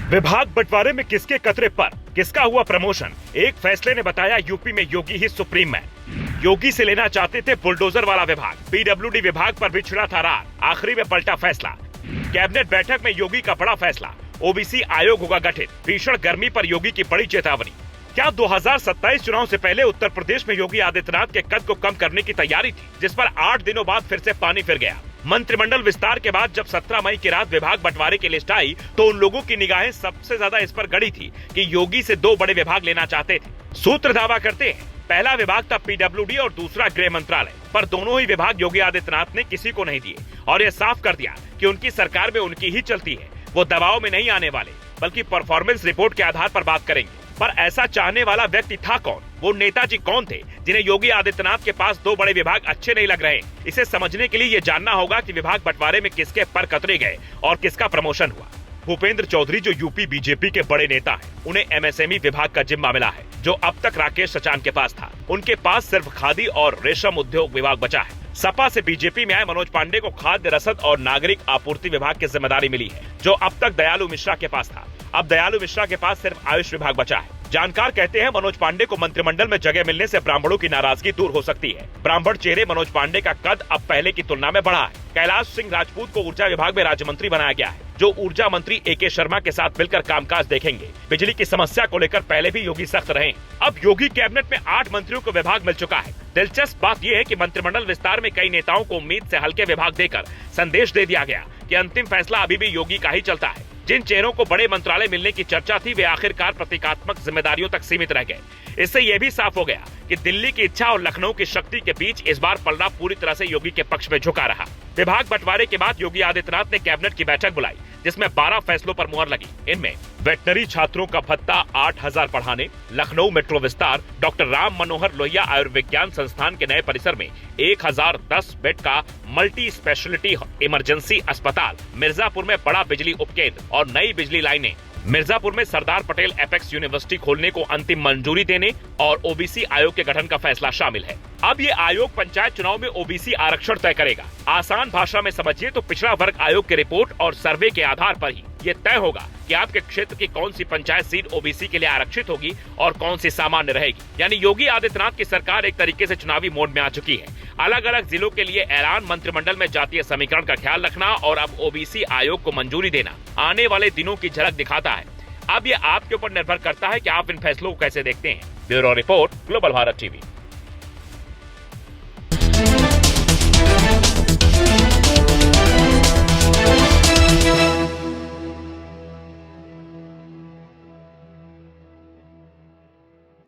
विभाग बंटवारे में किसके कतरे पर किसका हुआ प्रमोशन, एक फैसले ने बताया यूपी में योगी ही सुप्रीम मैन। योगी से लेना चाहते थे बुलडोजर वाला विभाग, पीडब्ल्यूडी विभाग पर भी छिड़ा था रार, आखिरी में पलटा फैसला। कैबिनेट बैठक में योगी का बड़ा फैसला, ओबीसी आयोग होगा गठित, भीषण गर्मी पर योगी की बड़ी चेतावनी। क्या 2027 चुनाव से पहले उत्तर प्रदेश में योगी आदित्यनाथ के कद को कम करने की तैयारी थी, जिस पर 8 दिनों बाद फिर से पानी फिर गया। मंत्रिमंडल विस्तार के बाद जब 17 मई की रात विभाग बंटवारे की लिस्ट आई तो उन लोगों की निगाहें सबसे ज्यादा इस पर गड़ी थी कि योगी से 2 बड़े विभाग लेना चाहते थे। सूत्र दावा करते हैं पहला विभाग था पीडब्ल्यूडी और दूसरा गृह मंत्रालय, पर दोनों ही विभाग योगी आदित्यनाथ ने किसी को नहीं दिए और यह साफ कर दिया कि उनकी सरकार में उनकी ही चलती है, वो दबाव में नहीं आने वाले बल्कि परफॉर्मेंस रिपोर्ट के आधार पर बात करेंगे। पर ऐसा चाहने वाला व्यक्ति था कौन, वो नेताजी कौन थे जिन्हें योगी आदित्यनाथ के पास 2 बड़े विभाग अच्छे नहीं लग रहे। इसे समझने के लिए ये जानना होगा कि विभाग बंटवारे में किसके पर कतरे गए और किसका प्रमोशन हुआ। भूपेंद्र चौधरी जो यूपी बीजेपी के बड़े नेता हैं, उन्हें एमएसएमई विभाग का जिम्मा मिला है जो अब तक राकेश सचान के पास था। उनके पास सिर्फ खादी और रेशम उद्योग विभाग बचा है। सपा से बीजेपी में आए मनोज पांडे को खाद्य रसद और नागरिक आपूर्ति विभाग की जिम्मेदारी मिली है जो अब तक दयालु मिश्रा के पास था। अब दयालु मिश्रा के पास सिर्फ आयुष विभाग बचा है। जानकार कहते हैं मनोज पांडे को मंत्रिमंडल में जगह मिलने से ब्राह्मणों की नाराजगी दूर हो सकती है। ब्राह्मण चेहरे मनोज पांडे का कद अब पहले की तुलना में बढ़ा है। कैलाश सिंह राजपूत को ऊर्जा विभाग में राज्य मंत्री बनाया गया है जो ऊर्जा मंत्री एके शर्मा के साथ मिलकर कामकाज देखेंगे। बिजली की समस्या को लेकर पहले भी योगी सख्त रहे। अब योगी कैबिनेट में 8 मंत्रियों को विभाग मिल चुका है। दिलचस्प बात यह है कि मंत्रिमंडल विस्तार में कई नेताओं को उम्मीद से हल्के विभाग देकर संदेश दे दिया गया कि अंतिम फैसला अभी भी योगी का ही चलता है। जिन चेहरों को बड़े मंत्रालय मिलने की चर्चा थी वे आखिरकार प्रतीकात्मक जिम्मेदारियों तक सीमित रह गए। इससे यह भी साफ हो गया कि दिल्ली की इच्छा और लखनऊ की शक्ति के बीच इस बार पलड़ा पूरी तरह से योगी के पक्ष में झुका रहा। विभाग बंटवारे के बाद योगी आदित्यनाथ ने कैबिनेट की बैठक बुलाई जिसमें 12 फैसलों पर मुहर लगी। इनमें वेटनरी छात्रों का भत्ता 8000 बढ़ाने, लखनऊ मेट्रो विस्तार, डॉक्टर राम मनोहर लोहिया आयुर्विज्ञान संस्थान के नए परिसर में 1010 बेड का मल्टी स्पेशलिटी इमरजेंसी अस्पताल, मिर्जापुर में बड़ा बिजली उपकेंद्र और नई बिजली लाइनें, मिर्जापुर में सरदार पटेल एपेक्स यूनिवर्सिटी खोलने को अंतिम मंजूरी देने और ओबीसी आयोग के गठन का फैसला शामिल है। अब ये आयोग पंचायत चुनाव में ओबीसी आरक्षण तय करेगा। आसान भाषा में समझिए तो पिछड़ा वर्ग आयोग के रिपोर्ट और सर्वे के आधार पर ही ये तय होगा कि आपके क्षेत्र की कौन सी पंचायत सीट ओबीसी के लिए आरक्षित होगी और कौन सी सामान्य रहेगी। यानी योगी आदित्यनाथ की सरकार एक तरीके से चुनावी मोड में आ चुकी है। अलग अलग जिलों के लिए ऐलान, मंत्रिमंडल में जातीय समीकरण का ख्याल रखना और अब ओबीसी आयोग को मंजूरी देना आने वाले दिनों की झलक दिखाता है। अब ये आपके ऊपर निर्भर करता है कि आप इन फैसलों को कैसे देखते हैं। Bureau report, global Bharat TV.